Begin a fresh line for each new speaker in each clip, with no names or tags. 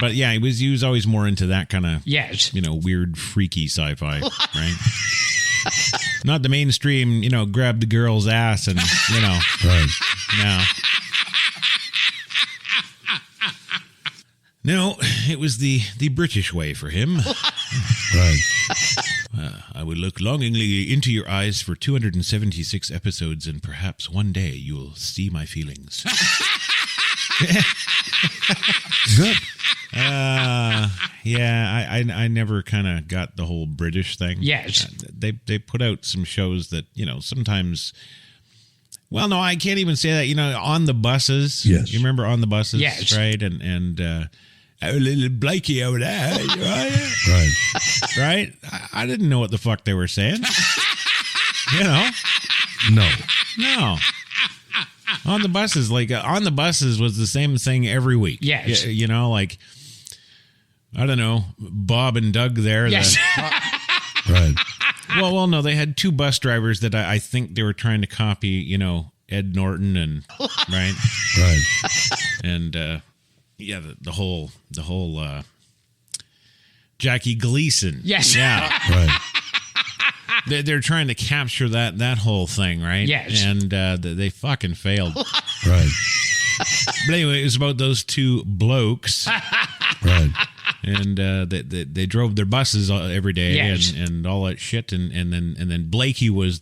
But yeah, he was always more into that kind of,
Yes.
weird, freaky sci-fi, right? Not the mainstream, grab the girl's ass and,
Right.
No, it was the British way for him.
Right.
I would look longingly into your eyes for 276 episodes, and perhaps one day you'll see my feelings.
Good.
Yeah, I never kind of got the whole British thing.
Yes.
They put out some shows that, sometimes... Well, no, I can't even say that. On the buses.
Yes.
You remember On the Buses?
Yes.
Right? And little Blakey over there.
Right.
Right? I didn't know what the fuck they were saying.
No.
No. On the buses, On the Buses was the same thing every week.
Yes.
I don't know, Bob and Doug there.
Yes.
Right.
Well, no, they had two bus drivers that I think they were trying to copy, Ed Norton and right.
Right.
And the whole Jackie Gleason.
Yes.
Yeah.
Right.
They're trying to capture that whole thing, right?
Yes.
And they fucking failed.
Right.
But anyway, it was about those two blokes.
Right.
And they drove their buses every day.
Yes.
and all that shit. And then Blakey was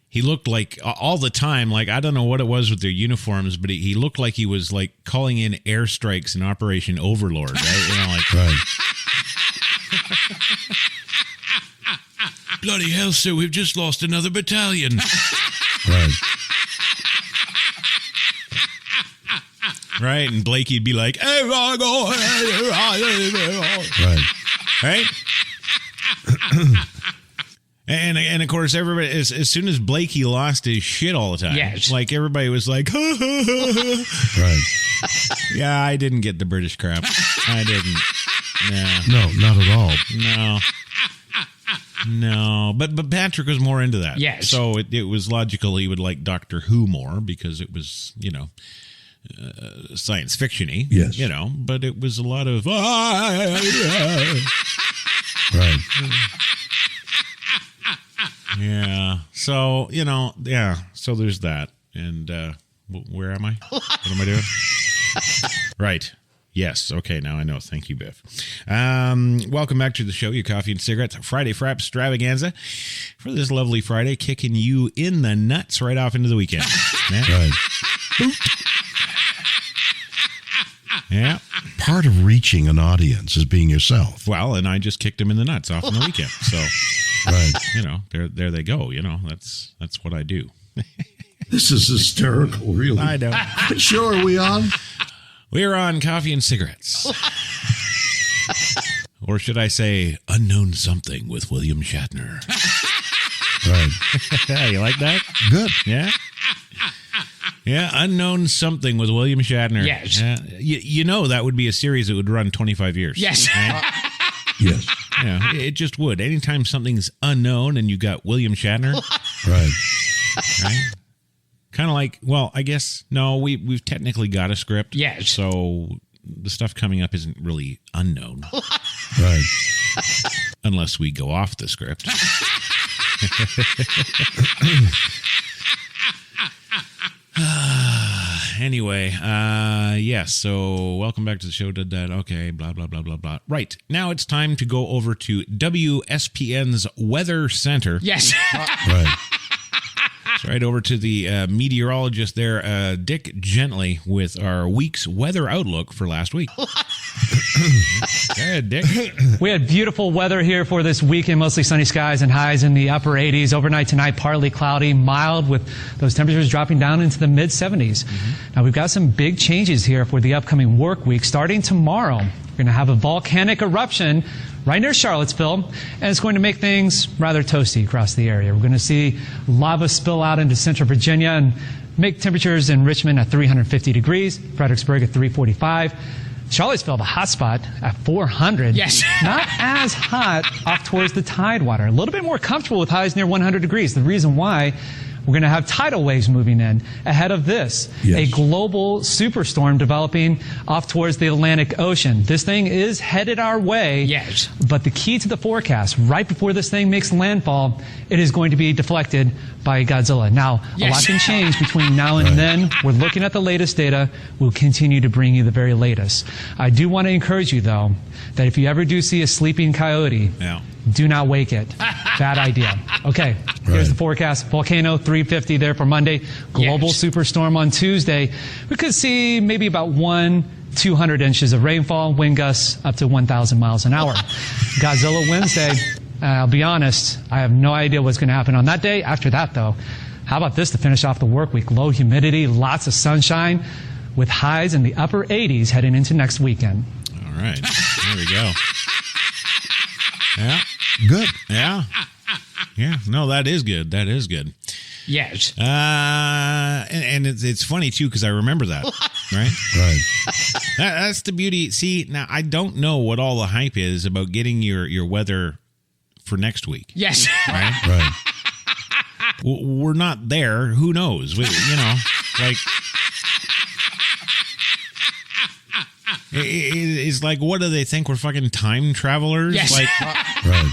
he looked like all the time, I don't know what it was with their uniforms, but he looked like he was calling in airstrikes in Operation Overlord, right?
Right.
Bloody hell, sir, we've just lost another battalion.
Right.
Right? And Blakey'd be like, hey, right? Right? And of course, everybody, as soon as Blakey lost his shit all the time,
yes.
Everybody was like,
Right.
Yeah, I didn't get the British crap. I didn't.
No, not at all.
No. But Patrick was more into that.
Yes.
So it was logical he would like Doctor Who more because it was, science fiction-y.
Yes.
But it was a lot of...
Right.
Yeah. So, so there's that. And where am I? What am I doing? Right. Yes. Okay. Now I know. Thank you, Biff. Welcome back to the show, your coffee and cigarettes Friday Frapstravaganza. For this lovely Friday, kicking you in the nuts right off into the weekend. Yeah.
Right.
Yeah.
Part of reaching an audience is being yourself.
Well, and I just kicked him in the nuts off on the weekend. So,
right.
There they go. That's what I do.
This is hysterical, really.
I know.
Show are we on?
We're on Coffee and Cigarettes. Or should I say, Unknown Something with William Shatner.
Right.
Yeah, you like that?
Good.
Yeah? Yeah, Unknown Something with William Shatner.
Yes.
That would be a series that would run 25 years.
Yes.
Right?
Yes.
Yeah, it just would. Anytime something's unknown and you got William Shatner.
Right.
Kind of I guess, no, we've technically got a script.
Yes.
So the stuff coming up isn't really unknown.
Right.
Unless we go off the script. Anyway, yes, so welcome back to the show. Did that. Okay, blah, blah, blah, blah, blah. Right. Now it's time to go over to WSPN's Weather Center.
Yes.
Right.
Right over to the meteorologist there, Dick Gently, with our week's weather outlook for last week. Go ahead, Dick.
We had beautiful weather here for this weekend, mostly sunny skies and highs in the upper 80s. Overnight tonight, partly cloudy, mild, with those temperatures dropping down into the mid-70s. Now, we've got some big changes here for the upcoming work week. Starting tomorrow, we're going to have a volcanic eruption right near Charlottesville, and it's going to make things rather toasty across the area. We're going to see lava spill out into central Virginia and make temperatures in Richmond at 350 degrees, Fredericksburg at 345. Charlottesville, the hot spot, at 400.
Yes.
Not as hot off towards the Tidewater. A little bit more comfortable with highs near 100 degrees. The reason why, we're going to have tidal waves moving in. Ahead of this, a global superstorm developing off towards the Atlantic Ocean. This thing is headed our way.
Yes.
But the key to the forecast, right before this thing makes landfall, it is going to be deflected by Godzilla. Now, a lot can change between now and then. We're looking at the latest data. We'll continue to bring you the very latest. I do want to encourage you, though, that if you ever do see a sleeping coyote, do not wake it. Bad idea. Okay, here's the forecast. Volcano 350 there for Monday. Global superstorm on Tuesday. We could see maybe about 200 inches of rainfall, wind gusts up to 1,000 miles an hour. Godzilla Wednesday. I'll be honest, I have no idea what's going to happen on that day. After that, though, how about this to finish off the work week? Low humidity, lots of sunshine, with highs in the upper 80s heading into next weekend.
All right. There we go. Yeah.
Good.
Yeah. Yeah. No, that is good. That is good.
Yes.
And it's funny, too, because I remember that. Right?
Right.
That's the beauty. See, now, I don't know what all the hype is about getting your weather for next week.
Yes.
Right?
Right.
We're not there. Who knows? Like... It's like, what do they think? We're fucking time travelers?
Yes.
Like,
Right.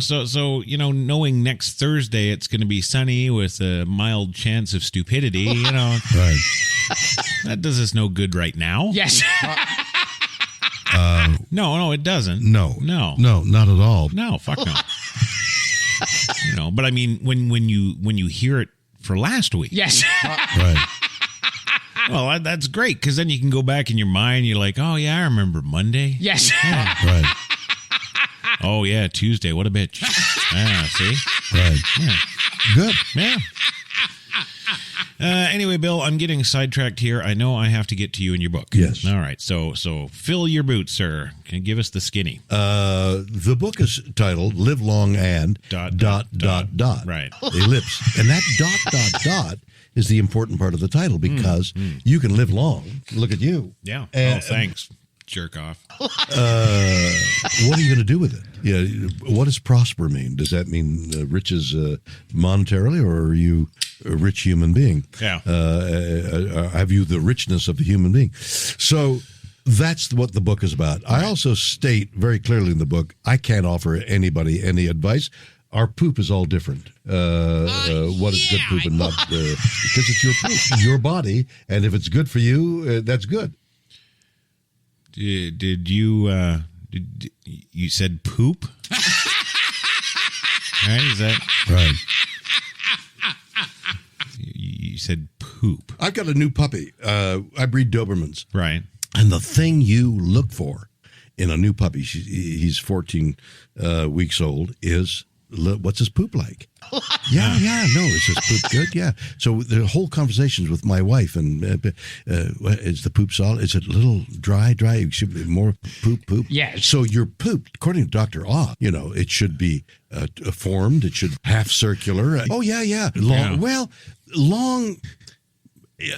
so knowing next Thursday it's going to be sunny with a mild chance of stupidity,
Right.
that does us no good right now.
Yes.
No, it doesn't.
No, not at all.
No, fuck no. But I mean, when you hear it for last week,
Yes.
Right.
well, that's great because then you can go back in your mind. You're like, oh yeah, I remember Monday.
Yes.
Right.
Oh yeah, Tuesday. What a bitch. See.
Right.
Yeah.
Good.
Yeah. Anyway, Bill, I'm getting sidetracked here. I know I have to get to you in your book.
Yes.
All right. So fill your boots, sir. Can you give us the skinny?
The book is titled "Live Long and
Dot. Right.
Ellipse, and that dot is the important part of the title because you can live long. Look at you.
Yeah.
And,
thanks. Jerk off.
What are you going to do with it? Yeah. What does prosper mean? Does that mean riches monetarily, or are you a rich human being?
Yeah.
Have you the richness of a human being? So that's what the book is about. I also state very clearly in the book, I can't offer anybody any advice. Our poop is all different. What is good poop and not because it's your poop, your body, and if it's good for you, that's good.
Did you you said poop? Right? Is that
right?
You said poop.
I've got a new puppy. I breed Dobermans.
Right.
And the thing you look for in a new puppy, he's 14 weeks old, is what's his poop like? Yeah, no, is his poop good? Yeah. So the whole conversations with my wife, and is the poop solid? Is it a little dry? It should be more poop?
Yes.
So your poop, according to Dr. Oz, it should be formed. It should half circular. Oh, yeah. Long.
Yeah.
Well, long...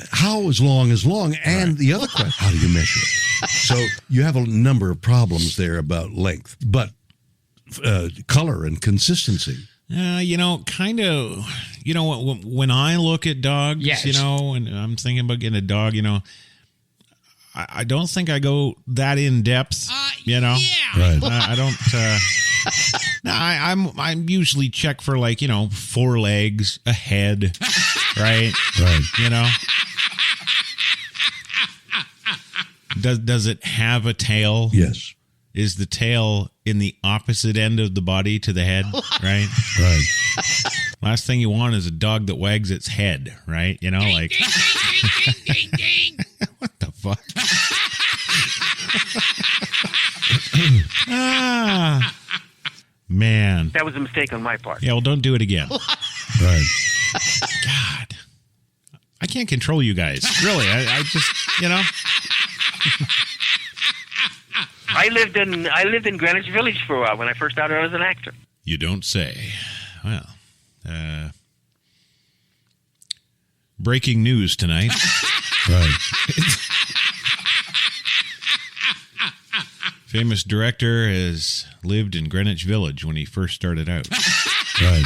How is long is long? And the other question, how do you measure it? So you have a number of problems there about length, but color and consistency.
Kind of, when I look at dogs,
Yes.
and I'm thinking about getting a dog, I don't think I go that in depth,
Yeah.
Right.
I don't. No, I'm usually check for 4 legs, a head, right?
Right.
Does it have a tail?
Yes.
Is the tail in the opposite end of the body to the head, right?
Right.
Last thing you want is a dog that wags its head, right?
Ding, ding, ding, ding.
What the fuck? Man.
That was a mistake on my part.
Yeah, well, don't do it again.
Right.
God. I can't control you guys. Really, I just,
I lived in Greenwich Village for a while when I first started out as an actor.
You don't say. Well, breaking news tonight.
Right.
Famous director has lived in Greenwich Village when he first started out.
Right.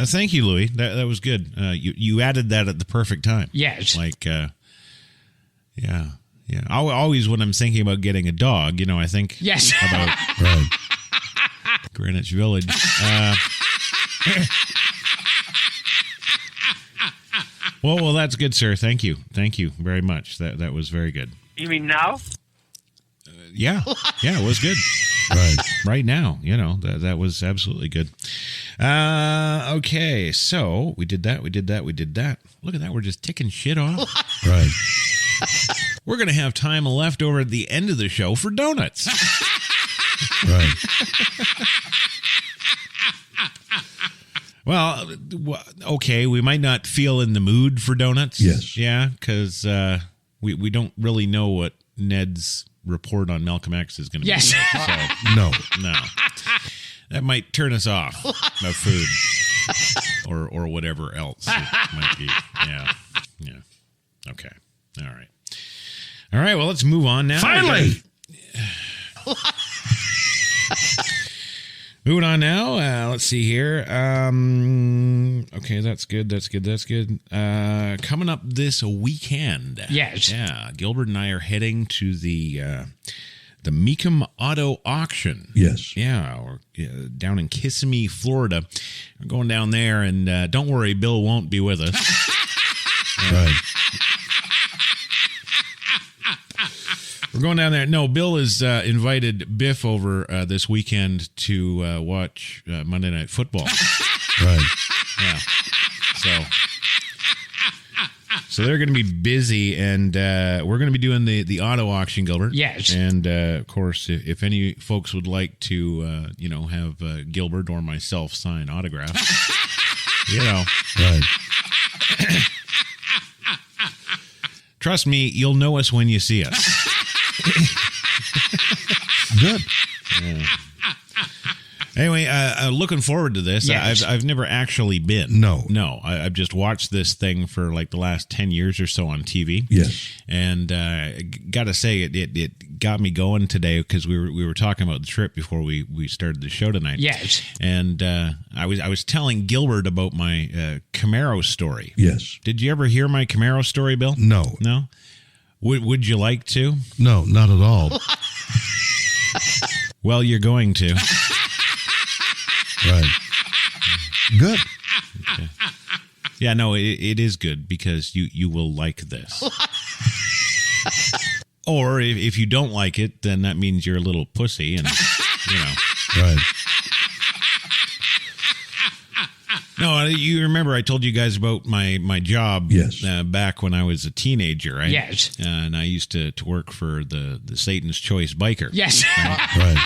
Thank you, Louis. That was good. You added that at the perfect time.
Yes.
Like, yeah. Always when I'm thinking about getting a dog, I think
Yes.
about
Right.
Greenwich Village. Well, that's good, sir. Thank you very much. That was very good.
You mean now?
Yeah, it was good. Right now, that was absolutely good. Okay, so we did that. Look at that, we're just ticking shit off.
Right.
We're gonna have time left over at the end of the show for donuts.
Right.
Well, okay, we might not feel in the mood for donuts.
Yes.
Yeah, because we don't really know what Ned's report on Malcolm X is going to be.
Yes.
Like, so,
No.
that might turn us off of food or whatever else it might be. Yeah. Okay. All right. Well, let's move on now.
Finally.
Moving on now. Let's see here. Okay, that's good. Coming up this weekend.
Yes.
Yeah, Gilbert and I are heading to the Meekum Auto Auction.
Yes.
Yeah, we're down in Kissimmee, Florida. We're going down there, and don't worry, Bill won't be with us.
Right.
We're going down there. No, Bill has invited Biff over this weekend to watch Monday Night Football.
Right.
Yeah. So they're going to be busy, and we're going to be doing the auto auction, Gilbert.
Yes.
And, of course, if any folks would like to, have Gilbert or myself sign autographs,
Right.
trust me, you'll know us when you see us.
Good.
Anyway, looking forward to this.
Yes.
I've never actually been.
No.
I've just watched this thing for like the last 10 years or so on TV.
Yes.
And got to say, it got me going today because we were talking about the trip before we started the show tonight.
Yes.
And I was telling Gilbert about my Camaro story.
Yes.
Did you ever hear my Camaro story, Bill?
No.
No? Would you like to?
No, not at all.
Well, you're going to.
Right. Good.
Okay. Yeah, no, it is good because you will like this. Or if you don't like it, then that means you're a little pussy and,
Right.
No, you remember I told you guys about my job
Yes.
Back when I was a teenager, right?
Yes.
And I used to work for the Satan's Choice Biker.
Yes.
Right.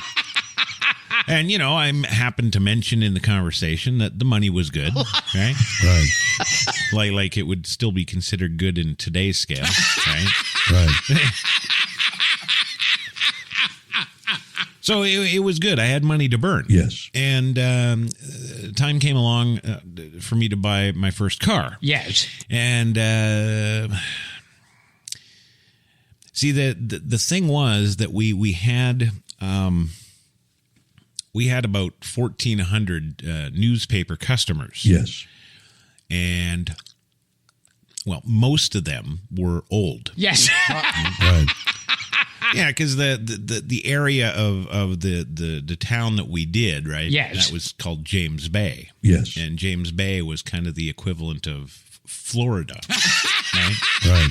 And, I happened to mention in the conversation that the money was good, right?
Right.
Like it would still be considered good in today's scale, right?
Right.
So it was good. I had money to burn.
Yes.
And time came along for me to buy my first car.
Yes.
And see, the thing was that we had about 1,400 newspaper customers.
Yes.
And, well, most of them were old.
Yes.
Right.
Yeah, because the area of the town that we did, right?
Yes.
That was called James Bay.
Yes.
And James Bay was kind of the equivalent of Florida, right?
Right.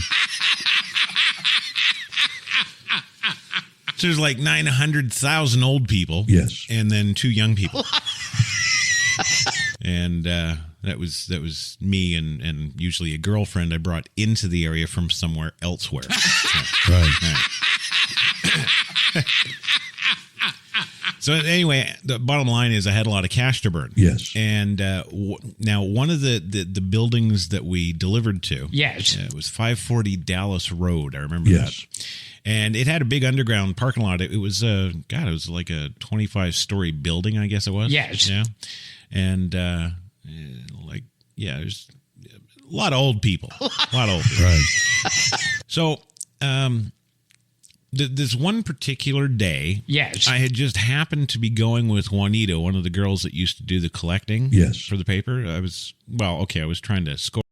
So there's like 900,000 old people.
Yes.
And then 2 young people. And that was me and usually a girlfriend I brought into the area from somewhere elsewhere.
Right.
So anyway, the bottom line is I had a lot of cash to burn.
Yes.
And now one of the buildings that we delivered to,
Yes.
it was 540 Dallas Road. I remember
Yes.
that. And it had a big underground parking lot. It was it was like a 25-story building, I guess it was.
Yes.
Yeah. And there's a lot of old people.
Right.
So this one particular day,
Yes.
I had just happened to be going with Juanita, one of the girls that used to do the collecting
Yes.
for the paper. I was trying to score